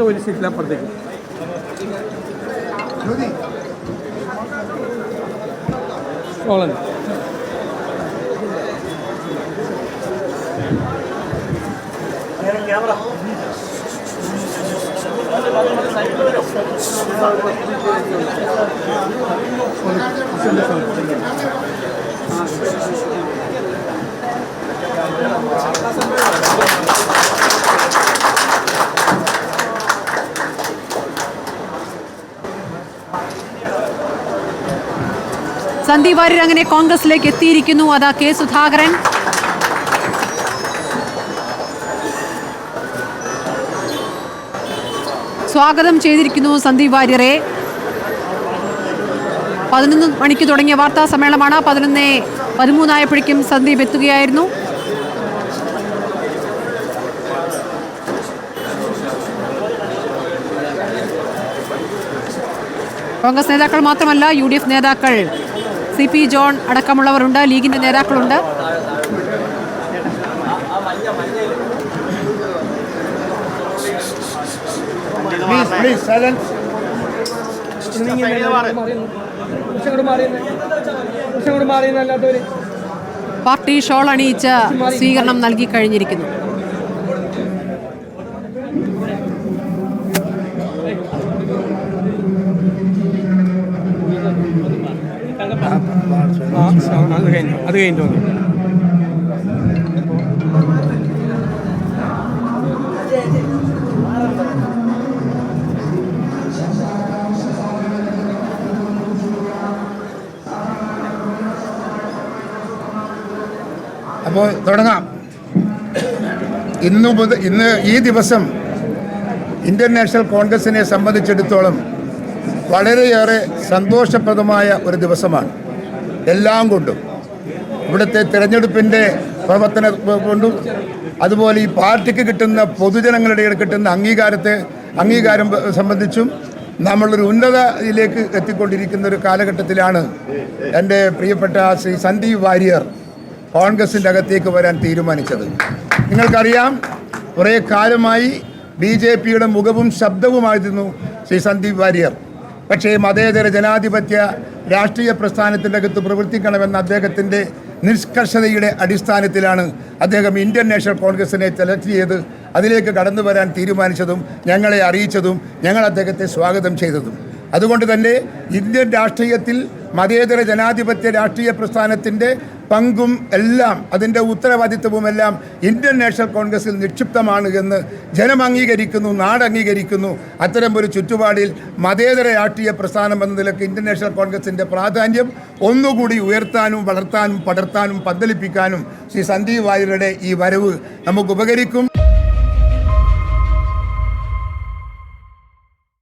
ഒരു സീറ്റിലപ്പുറത്തേക്ക് ഓളൻ ക്യാമറ സന്ദീപ് വാര്യർ അങ്ങനെ കോൺഗ്രസിലേക്ക് എത്തിയിരിക്കുന്നു. അതാ കെ സുധാകരൻ സ്വാഗതം ചെയ്തിരിക്കുന്നു സന്ദീപ് വാര്യരെ. 11 മണിക്ക് തുടങ്ങിയ വാർത്താ സമ്മേളനമാണ്. 11:13 ആയപ്പോഴേക്കും സന്ദീപ് എത്തുകയായിരുന്നു. കോൺഗ്രസ് നേതാക്കൾ മാത്രമല്ല, UDF നേതാക്കൾ, CP ജോൺ അടക്കമുള്ളവരുണ്ട്, ലീഗിന്റെ നേതാക്കളുണ്ട്. പാർട്ടി ഷോൾ അണിയിച്ച് സ്വീകരണം നൽകി കഴിഞ്ഞിരിക്കുന്നു. അത് കഴിഞ്ഞു അപ്പോൾ തുടങ്ങാം. ഇന്ന് ഈ ദിവസം ഇന്ത്യൻ നാഷണൽ കോൺഗ്രസിനെ സംബന്ധിച്ചിടത്തോളം വളരെയേറെ സന്തോഷപ്രദമായ ഒരു ദിവസമാണ്. എല്ലാം കൊണ്ടും, ഇവിടുത്തെ തിരഞ്ഞെടുപ്പിൻ്റെ പ്രവർത്തനം കൊണ്ടും, അതുപോലെ ഈ പാർട്ടിക്ക് കിട്ടുന്ന പൊതുജനങ്ങളുടെ കിട്ടുന്ന അംഗീകാരം സംബന്ധിച്ചും നമ്മളൊരു ഉന്നതയിലേക്ക് എത്തിക്കൊണ്ടിരിക്കുന്ന ഒരു കാലഘട്ടത്തിലാണ് എൻ്റെ പ്രിയപ്പെട്ട ശ്രീ സന്ദീപ് വാര്യർ കോൺഗ്രസിൻ്റെ അകത്തേക്ക് വരാൻ തീരുമാനിച്ചത്. നിങ്ങൾക്കറിയാം, കുറേ കാലമായി BJPയുടെ മുഖവും ശബ്ദവുമായിരുന്നു ശ്രീ സന്ദീപ് വാര്യർ. പക്ഷേ മതേതര ജനാധിപത്യ രാഷ്ട്രീയ പ്രസ്ഥാനത്തിൻ്റെ അകത്ത് പ്രവർത്തിക്കണമെന്ന അദ്ദേഹത്തിൻ്റെ നിഷ്കർഷതയുടെ അടിസ്ഥാനത്തിലാണ് അദ്ദേഹം ഇന്ത്യൻ നാഷണൽ കോൺഗ്രസിനെ സെലക്ട് ചെയ്ത് അതിലേക്ക് കടന്നു വരാൻ തീരുമാനിച്ചതും ഞങ്ങളെ അറിയിച്ചതും ഞങ്ങൾ അദ്ദേഹത്തെ സ്വാഗതം ചെയ്തതും. അതുകൊണ്ട് തന്നെ ഇന്ത്യൻ രാഷ്ട്രീയത്തിൽ മതേതര ജനാധിപത്യ രാഷ്ട്രീയ പ്രസ്ഥാനത്തിൻ്റെ പങ്കും എല്ലാം, അതിൻ്റെ ഉത്തരവാദിത്വവുമെല്ലാം ഇന്ത്യൻ നാഷണൽ കോൺഗ്രസിൽ നിക്ഷിപ്തമാണ് എന്ന് ജനം അംഗീകരിക്കുന്നു, നാട് അംഗീകരിക്കുന്നു. അത്തരം ഒരു ചുറ്റുപാടിൽ മതേതര രാഷ്ട്രീയ പ്രസ്ഥാനം എന്ന നിലയ്ക്ക് ഇന്ത്യൻ നാഷണൽ കോൺഗ്രസിൻ്റെ പ്രാധാന്യം ഒന്നുകൂടി ഉയർത്താനും വളർത്താനും പടർത്താനും പന്തലിപ്പിക്കാനും ശ്രീ സന്ദീപ് വാര്യരുടെ ഈ വരവ് നമുക്ക് ഉപകരിക്കും.